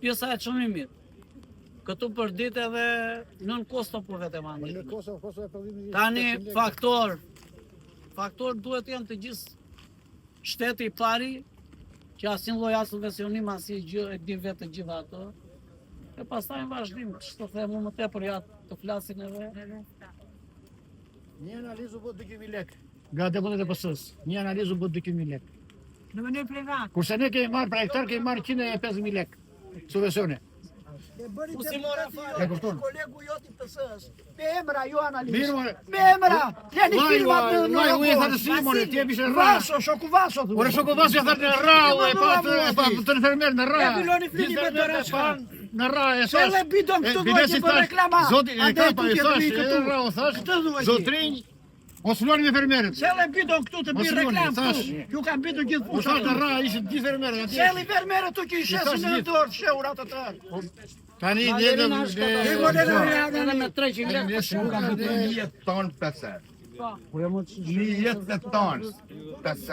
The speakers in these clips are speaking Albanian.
Pjesa e çmimit. Këtu për ditë edhe nën kosto për vetëm anë. Tani faktor duhet janë të gjithë shteti i pari, që asnjë lloj subvencionim asnjë gjë e di vetë të gjitha ato. E pastaj në vazhdim, ç'të them më tepër ja të flasin edhe. Një analizë u bë 200.000 lekë nga deputetët e PS-s. Një analizë u bë 200.000 lekë. Në mënyrë privat. Kurse ne kemi marrë për hektar, kemi marrë 150.000 lekë subvencione. U si mora fare, kolegu joti PS-s. Me emra ju analizë. Me emra. Jeni firmat në u e tha të Simone, ti e bishe rra. Vaso, shoku Vaso. Ora shoku Vaso e tha në rra, pa të infermer në rra. E biloni flini me të rra. Në rra e Se le bidon këtu duhet që për reklama. Zoti e ka pa i thash, rra o thash. Zotrinj, mos floni me fermerët. Se le bidon këtu të bëj reklam këtu. Ju kanë bidon gjithë Po thash në rra ishin gjithë fermerët atje. Se li fermerët tu që i shesin në dorë sheurat të tërë. Tani ne do me 300 lekë. 1 ton pesë. 1 ton pesë.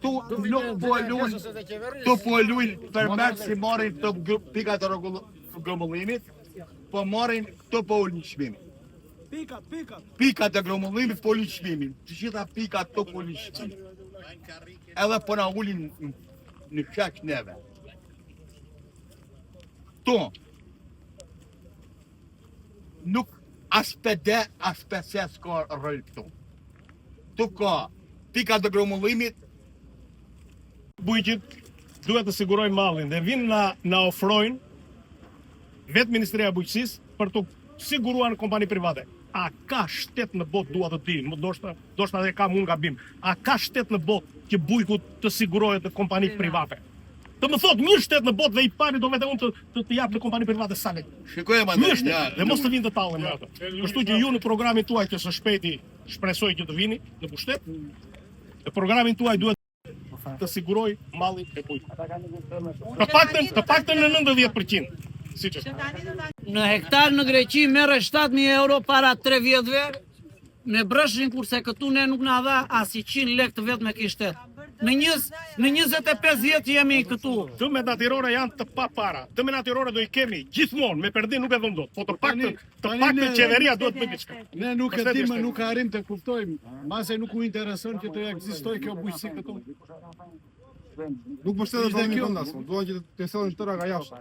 Tu nuk po luajn fermerët si marrin të pikat e grumbullimit, po marrin këto po ulin çmimin. Pikat e grumbullimit po ulin çmimin. Të gjitha pikat to po ulin çmimin. Edhe po na ulin në shak neve. To nuk as pse s'ka rol këtu. Tu ka pikat e grumbullimit. Bujqit duhet të sigurojnë mallin dhe vinë na ofrojnë vetë Ministria e Bujqësisë për të siguruar në kompani private. A ka shtet në botë dua të di, ndoshta edhe kam unë gabim. A ka shtet në botë që bujku të sigurohet në kompani private? Të më thotë mirë shtet në botë dhe i pari do vetë unë të jap në kompani private sa lekë. Shikoj më dhe mos të vinë të tallen me ato. Kështu që ju në programin tuaj që së shpejti shpresoj që të vini në pushtet, në programin tuaj duhet të siguroj malli e bujkut. Të paktën në 90%. Siç është. Në hektar në Greqi merre 7.000 euro para 3 vjetëve me brëshin, kurse këtu ne nuk na dha as 100 lekë të vetë me kishtet. Në 25 vjetë jemi këtu. Dëmet natyrore janë të pa para. Dëmet natyrore do i kemi gjithmonë, me perdi nuk e dhëm dot. Po të paktën qeveria duhet të bëjë diçka. Ne nuk e dimë, nuk arrim të kuptojmë. Mase nuk u intereson që të ekzistojë kjo bujqësi këtu. Nuk mbështetet të një vendas, duan që të sjellin tëra nga jashtë.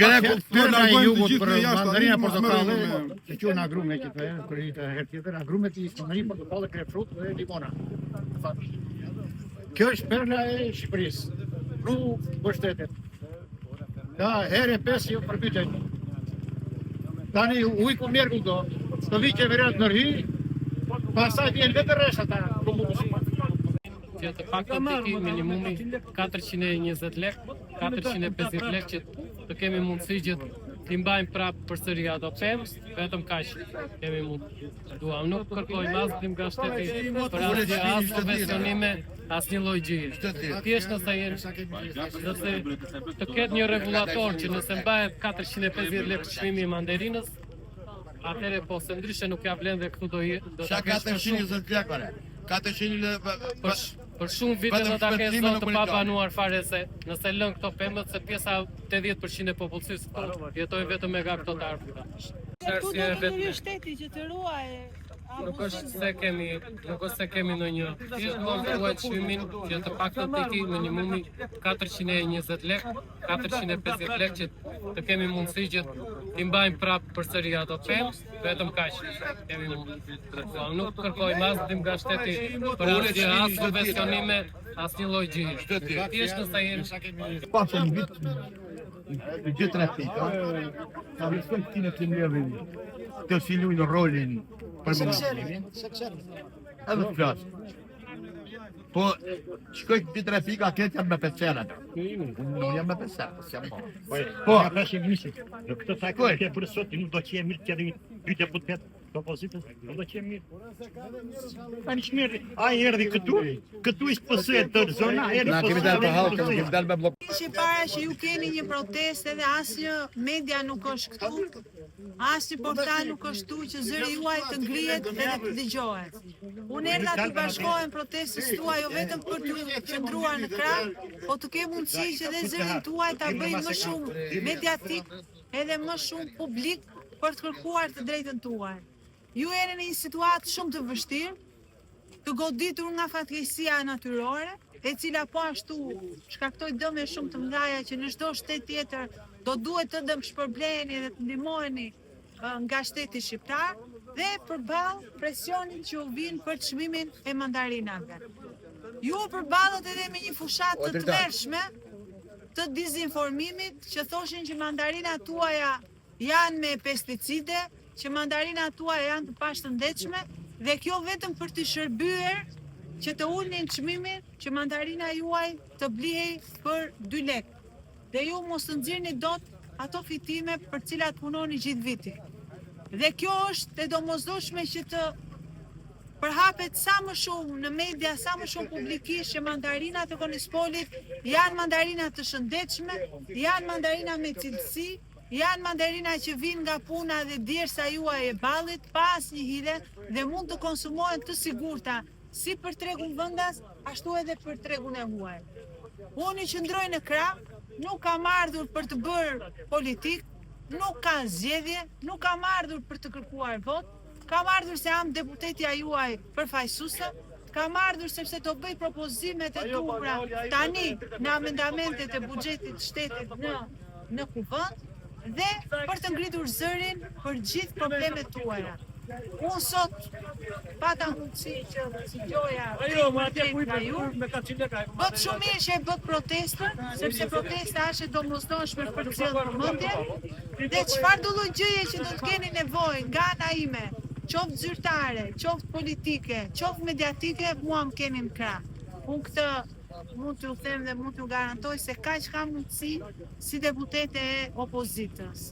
Greku tërna i jugut për mandarina portokalle, që quhen agrume që të kur i të herë tjetër, agrumet i mandarina portokalle, grepfrut dhe limona. Kjo është perla e Shqipërisë. Nuk mbështetet. Ka herë 5 jo përbytet. Tani ujku mjerkull do, të vi qeveriat në rhy, pastaj vjen vetë rresht ata që të paktën të ki minimumi 420 lekë, 450 lekë që të kemi mundësi që t'i mbajmë prapë përsëri ato pemë, vetëm kaq kemi mund. Duam nuk kërkojmë asnjë nga shteti për asnjë as subvencionime, asnjë lloj gjëje. Thjesht nëse të ketë një rregullator që nëse mbahet 450 lekë çmimi i mandarinës, atëherë po se ndryshe nuk ja vlen dhe këtu do ta kesh 420 lekë. 400 lekë për shumë vite do ta kesh zot të pabanuar fare se nëse lën këto pemët se pjesa 80% e popullsisë jetojnë vetëm me këto të ardhurat. Arsye vetë shteti që të ruaj. Nuk është se kemi ndonjë. Thjesht mund të ruaj çmimin që të paktën të ki minimumi 420 lekë, 450 lekë që të kemi mundësi që t'i mbajmë prapë përsëri ato pemë, vetëm kaq kemi mundësi. Nuk kërkojmë asnjë nga shteti për asnjë as subvencionime, asnjë lloj gjëje. Thjesht nëse jemi pasën vit gjithë trafika. Ka vështirë ti në timërin. Të si luajnë rolin për mëndimin. Edhe flas. Po shkoj ti trafika këtë jam me pesëra. Unë jam me pesëra, jam. Po, ka tash i nisi. Në këtë takë ke për sot nuk do të jemi mirë që dy deputet Opozitës, do që mirë. Tani çmirë, ai erdhi këtu ishte PS të zona, erdhi PS. Që para që ju keni një protestë dhe asnjë media nuk është këtu, asnjë portal nuk është këtu që zëri juaj të ngrihet dhe të dëgjohet. Unë erdha të bashkohem protestës tuaj jo vetëm për të qëndruar në krah, po të ke mundësi që dhe zërin tuaj ta bëjnë më shumë mediatik edhe më shumë publik për të kërkuar të drejtën tuaj. Ju jeni në një situatë shumë të vështirë, të goditur nga fatkeqësia natyrore, e cila po ashtu shkaktoi dëme shumë të mëdha që në çdo shtet tjetër do duhet të shpërbleheni dhe të ndihmoheni nga shteti shqiptar dhe përballë presionit që u vin për çmimin e mandarinave. Ju përballet edhe me një fushat të tmerrshme të dizinformimit që thoshin që mandarinat tuaja janë me pesticide, që mandarinat tuaja janë të pashëndetshme dhe kjo vetëm për të shërbyer që të ulnin çmimin që mandarina juaj të blihej për 2 lekë. Dhe ju mos të nxirrni dot ato fitime për cilat punoni gjithë vitin. Dhe kjo është e domosdoshme që të përhapet sa më shumë në media, sa më shumë publikisht që mandarinat e Konispolit janë mandarina të shëndetshme, janë mandarina me cilësi, janë mandarina që vinë nga puna dhe djersa juaj e ballit, pa asnjë hile dhe mund të konsumohen të sigurta, si për tregun vendas, ashtu edhe për tregun e huaj. Unë i qëndroj në krah, nuk kam ardhur për të bërë politik, nuk ka zgjedhje, nuk kam ardhur për të kërkuar vot, kam ardhur se jam deputetja juaj përfaqësuese, kam ardhur sepse do bëj propozimet e tua tani në amendamentet e buxhetit shtetit në kuvend dhe për të ngritur zërin për gjithë problemet tuaja. Unë sot pata mundësi që të zgjoja nga ju, bët shumë mirë që e bët protestën, sepse protesta është e domosdoshme për të cilën përmendje, dhe çfarë do lloj gjëje që do të keni nevojë nga ana ime, qoftë zyrtare, qoftë politike, qoftë mediatike, mua më keni në krah. Unë këtë mund t'ju them dhe mund t'ju garantoj se kaq kam mundësi si deputete e opozitës.